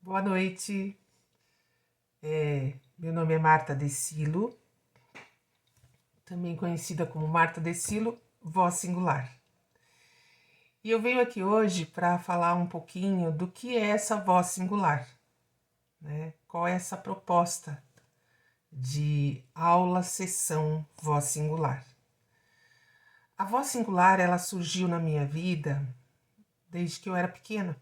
Boa noite, meu nome é Marta Decilo, também conhecida como Marta Decilo, voz singular. E eu venho aqui hoje para falar um pouquinho do que é essa voz singular, né? Qual é essa proposta de aula, sessão, voz singular. A voz singular, ela surgiu na minha vida desde que eu era pequena,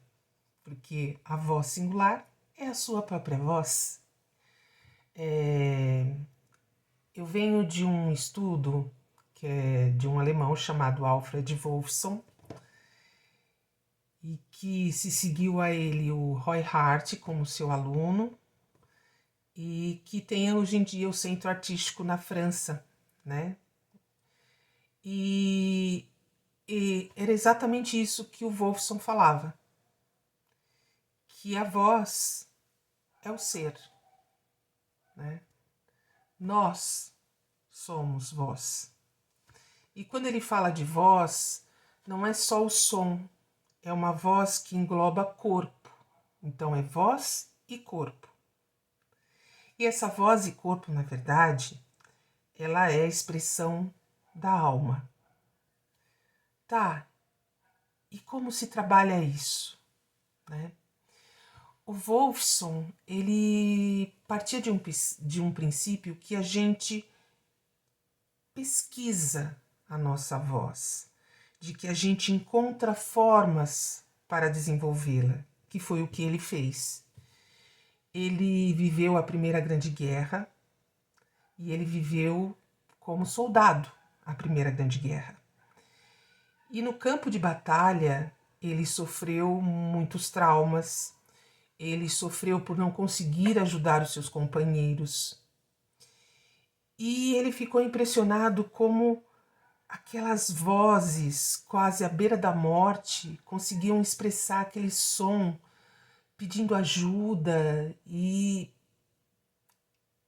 porque a voz singular é a sua própria voz. Eu venho de um estudo que é de um alemão chamado Alfred Wolfson e que se seguiu a ele o Roy Hart como seu aluno e que tem hoje em dia o Centro Artístico na França, né? E, e era exatamente isso que o Wolfson falava, que a voz é o ser, né? Nós somos voz. E quando ele fala de voz, não é só o som, é uma voz que engloba corpo. Então é voz e corpo. E essa voz e corpo, na verdade, ela é a expressão da alma. Tá, e como se trabalha isso, né? O Wolfson, ele partia de um princípio que a gente pesquisa a nossa voz, de que a gente encontra formas para desenvolvê-la, que foi o que ele fez. Ele viveu a Primeira Grande Guerra e ele viveu como soldado a Primeira Grande Guerra. E no campo de batalha, ele sofreu muitos traumas, ele sofreu por não conseguir ajudar os seus companheiros. E ele ficou impressionado como aquelas vozes, quase à beira da morte, conseguiam expressar aquele som pedindo ajuda, e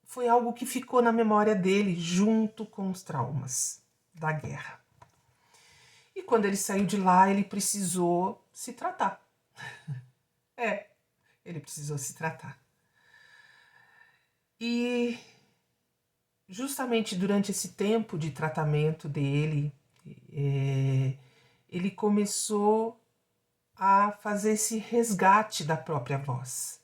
foi algo que ficou na memória dele junto com os traumas da guerra. E quando ele saiu de lá, ele precisou se tratar. Ele precisou se tratar. E justamente durante esse tempo de tratamento dele, ele começou a fazer esse resgate da própria voz.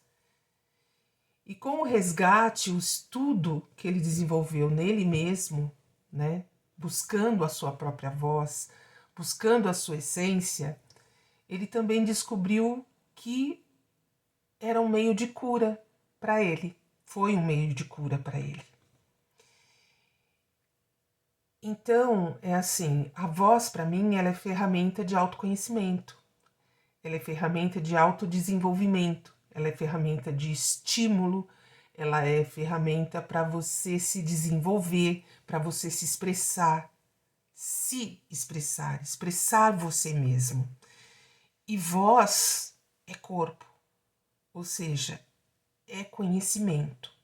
E com o resgate, o estudo que ele desenvolveu nele mesmo, né, buscando a sua própria voz, buscando a sua essência, ele também descobriu que era um meio de cura para ele. Foi um meio de cura para ele. Então, é assim, a voz para mim, ela é ferramenta de autoconhecimento. Ela é ferramenta de autodesenvolvimento, ela é ferramenta de estímulo, ela é ferramenta para você se desenvolver, para você se expressar, expressar você mesmo. E voz é corpo, ou seja, é conhecimento.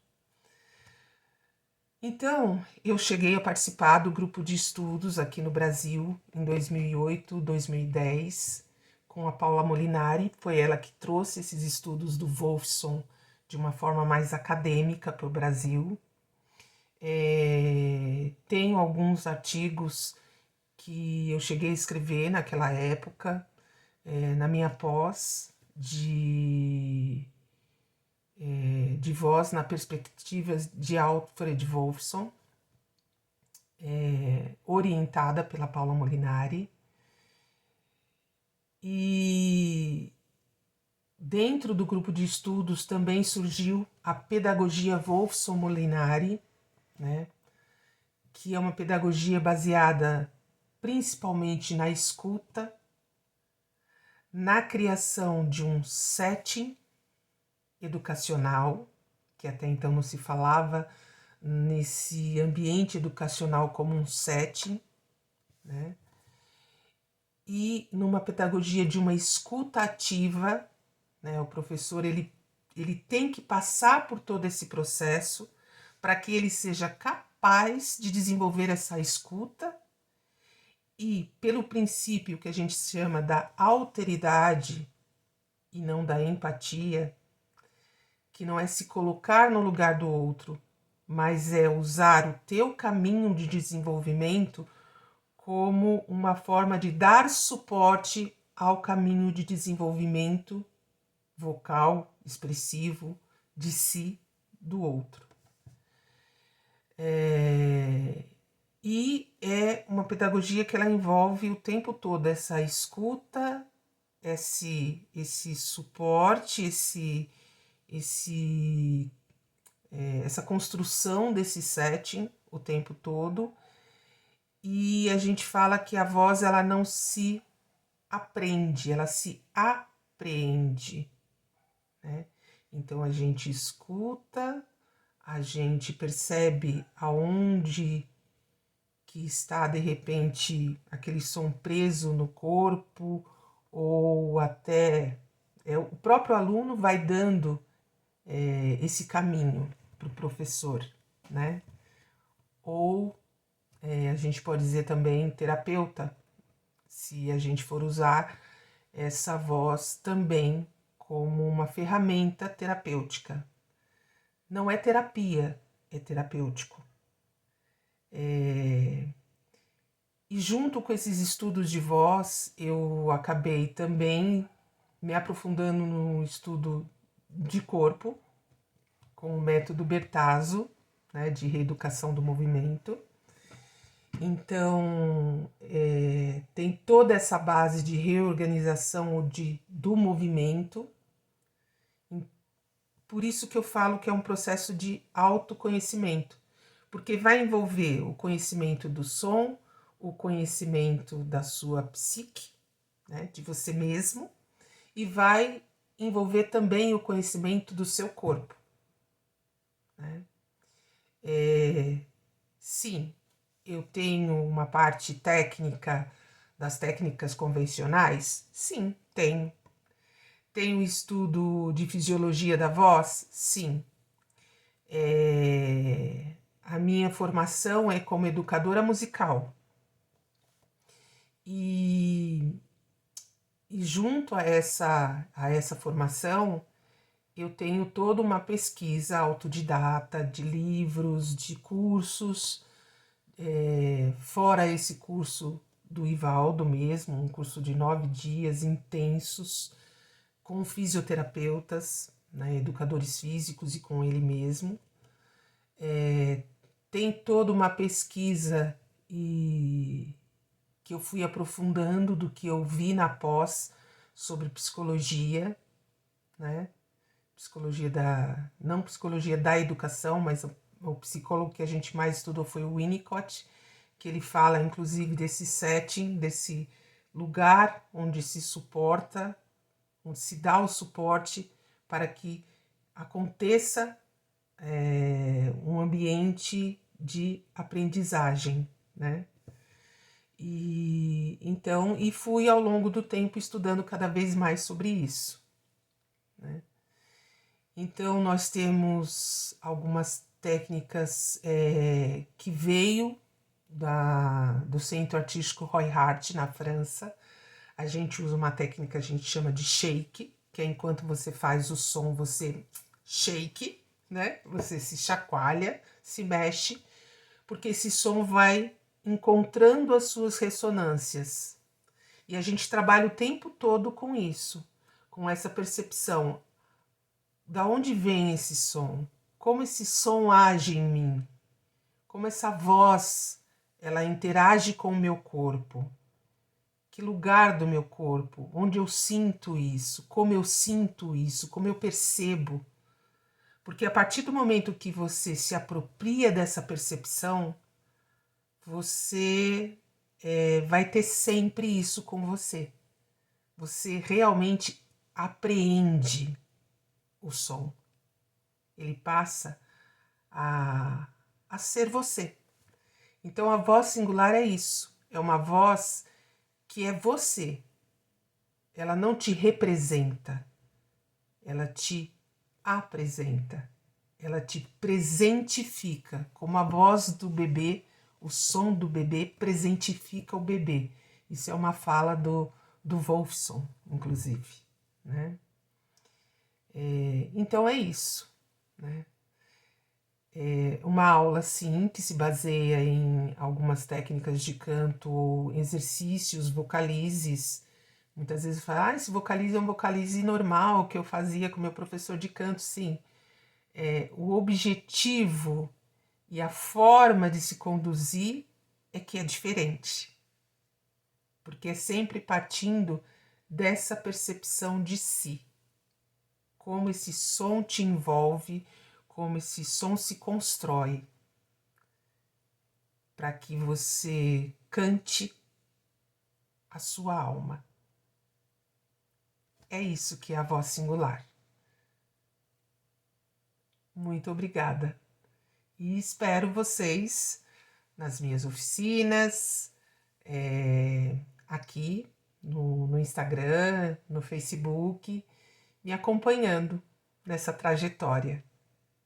Então, eu cheguei a participar do grupo de estudos aqui no Brasil em 2008, 2010, com a Paula Molinari. Foi ela que trouxe esses estudos do Wolfson de uma forma mais acadêmica para o Brasil. Tenho alguns artigos que eu cheguei a escrever naquela época, na minha pós de voz na perspectiva de Alfred Wolfson, orientada pela Paula Molinari. E dentro do grupo de estudos também surgiu a pedagogia Wolfson Molinari, né, que é uma pedagogia baseada principalmente na escuta, na criação de um setting educacional, que até então não se falava nesse ambiente educacional como um setting, né? E numa pedagogia de uma escuta ativa, né? O professor ele tem que passar por todo esse processo para que ele seja capaz de desenvolver essa escuta e, pelo princípio que a gente chama da alteridade e não da empatia, que não é se colocar no lugar do outro, mas é usar o teu caminho de desenvolvimento como uma forma de dar suporte ao caminho de desenvolvimento vocal, expressivo, de si, do outro. E é uma pedagogia que ela envolve o tempo todo essa escuta, esse suporte, essa construção desse setting o tempo todo. E a gente fala que a voz ela não se aprende, ela se apreende, né? Então a gente escuta, a gente percebe aonde que está de repente aquele som preso no corpo, ou até o próprio aluno vai dando esse caminho para o professor, né? Ou a gente pode dizer também terapeuta, se a gente for usar essa voz também como uma ferramenta terapêutica. Não é terapia, é terapêutico. E junto com esses estudos de voz, eu acabei também me aprofundando no estudo de corpo, com o método Bertazzo, né, de reeducação do movimento. Então, tem toda essa base de reorganização do movimento. Por isso que eu falo que é um processo de autoconhecimento, porque vai envolver o conhecimento do som, o conhecimento da sua psique, né, de você mesmo, e vai envolver também o conhecimento do seu corpo, né? Sim, eu tenho uma parte técnica das técnicas convencionais? Sim, tenho. Tenho estudo de fisiologia da voz? Sim. A minha formação é como educadora musical. E junto a essa formação, eu tenho toda uma pesquisa autodidata de livros, de cursos, fora esse curso do Ivaldo mesmo, um curso de 9 dias intensos, com fisioterapeutas, né, educadores físicos e com ele mesmo. Tem toda uma pesquisa que eu fui aprofundando do que eu vi na pós sobre psicologia, né? Não psicologia da educação, mas o psicólogo que a gente mais estudou foi o Winnicott, que ele fala inclusive desse setting, desse lugar onde se suporta, onde se dá o suporte para que aconteça um ambiente de aprendizagem, né? E fui ao longo do tempo estudando cada vez mais sobre isso, né? Então nós temos algumas técnicas que veio do Centro Artístico Roy Hart na França. A gente usa uma técnica que a gente chama de shake, que é enquanto você faz o som, você shake, né? Você se chacoalha, se mexe, porque esse som vai encontrando as suas ressonâncias. E a gente trabalha o tempo todo com isso, com essa percepção. Da onde vem esse som? Como esse som age em mim? Como essa voz, ela interage com o meu corpo? Que lugar do meu corpo? Onde eu sinto isso? Como eu sinto isso? Como eu percebo? Porque a partir do momento que você se apropria dessa percepção, você vai ter sempre isso com você. Você realmente apreende o som. Ele passa a ser você. Então a voz singular é isso. É uma voz que é você. Ela não te representa. Ela te apresenta. Ela te presentifica. Como a voz do bebê, o som do bebê presentifica o bebê. Isso é uma fala do Wolfson, inclusive, né? Então é isso, né? Uma aula, sim, que se baseia em algumas técnicas de canto, exercícios, vocalizes. Muitas vezes fala, esse vocalize é um vocalize normal que eu fazia com meu professor de canto, sim. O objetivo e a forma de se conduzir é que é diferente. Porque é sempre partindo dessa percepção de si. Como esse som te envolve, como esse som se constrói, para que você cante a sua alma. É isso que é a voz singular. Muito obrigada. E espero vocês nas minhas oficinas, aqui no Instagram, no Facebook, me acompanhando nessa trajetória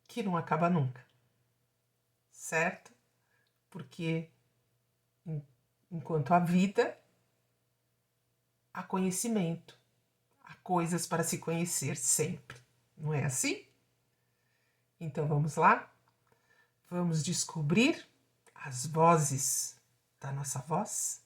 que não acaba nunca, certo? Porque enquanto há vida, há conhecimento, há coisas para se conhecer sempre, não é assim? Então vamos lá? Vamos descobrir as vozes da nossa voz?